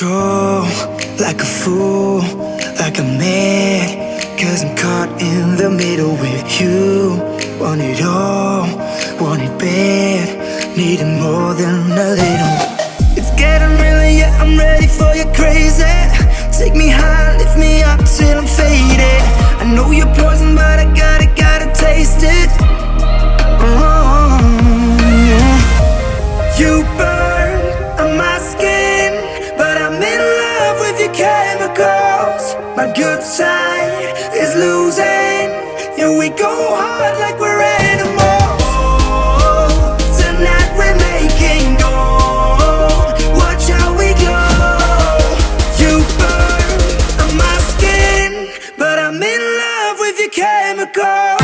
control, like a fool, like I'm mad, 'cause I'm caught in the middle with you. Want it all, want it bad, need it more than a little. It's getting real, yeah, I'm ready for your crazy. Take me high, lift me up till I'm faded. I know you're poison, but I gotta taste it. Yeah. You burn on my skin, but I'm in love with your chemicals. My good side is losing. Yeah, we go hard like we're animals. Oh, tonight we're making gold. Watch how we glow. You burn on my skin, but I'm in love with your chemicals.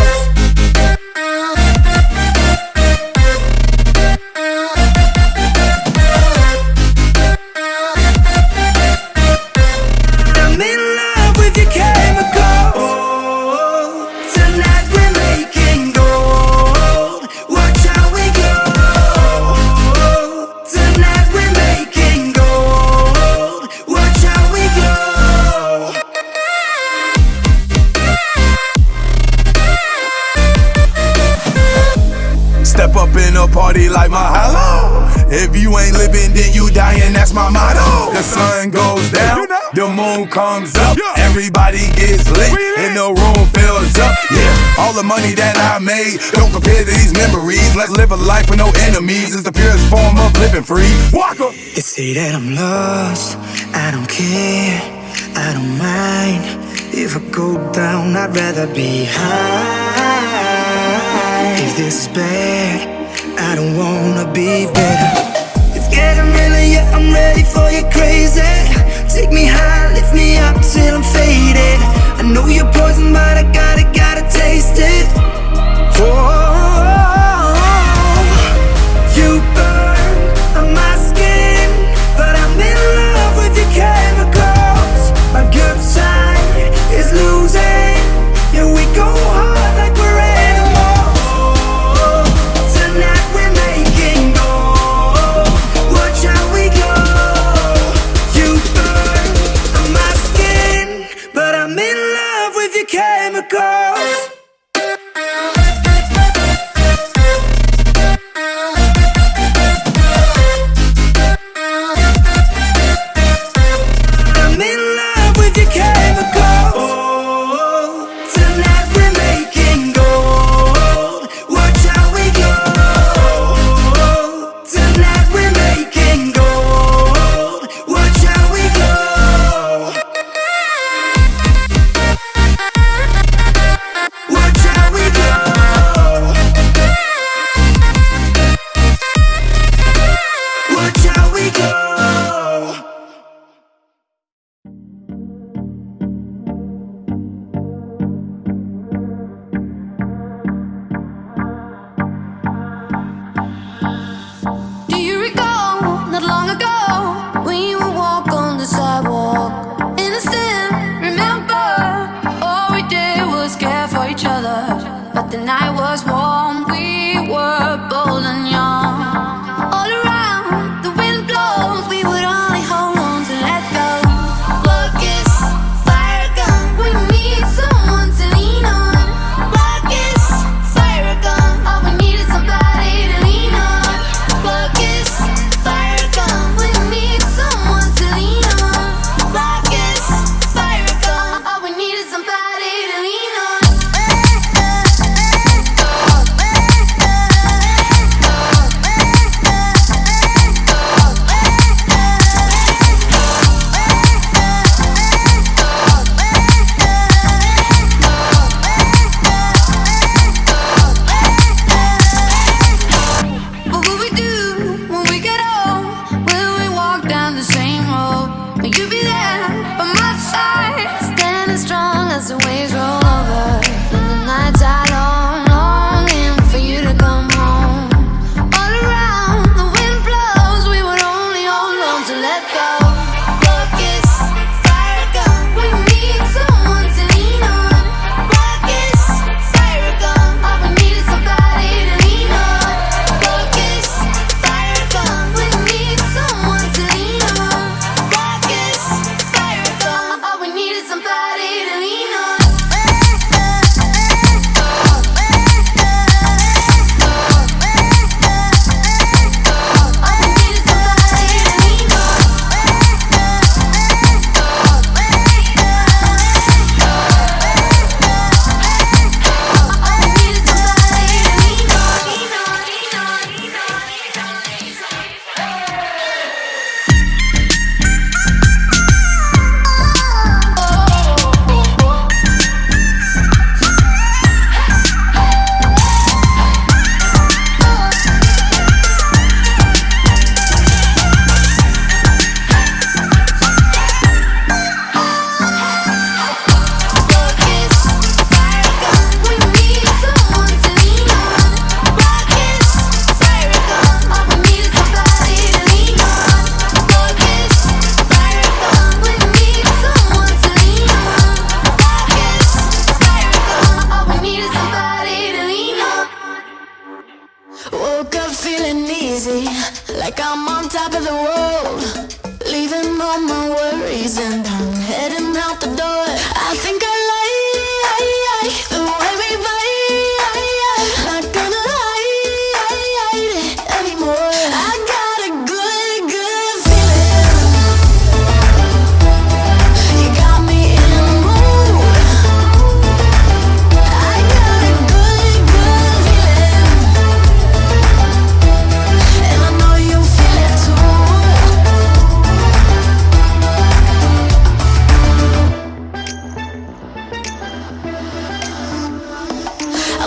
Step up in a party like my hello. If you ain't living, then you dying, that's my motto. The sun goes down, the moon comes up, everybody gets lit, and the room fills up. Yeah, all the money that I made, don't compare to these memories. Let's live a life with no enemies, it's the purest form of living free. Walker. They say that I'm lost, I don't care, I don't mind. If I go down, I'd rather be high. If this is bad, I don't wanna be better. It's getting real, yeah, I'm ready for your crazy. Take me high, lift me up till I'm faded. I know you're poison, but I gotta taste it. Oh, you burn on my skin, but I'm in love with your chemicals. My good side is losing. Yeah, we go hard like we're animals. Oh, tonight we're making gold. Watch how we go. You burn on my skin, but I'm in love with your chemicals. I'm in love with your chemicals. Oh, tonight we're making gold. Watch how we go. Tonight we're making gold. Watch how we go.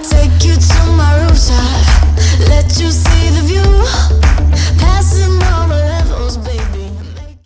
I'll take you to my room.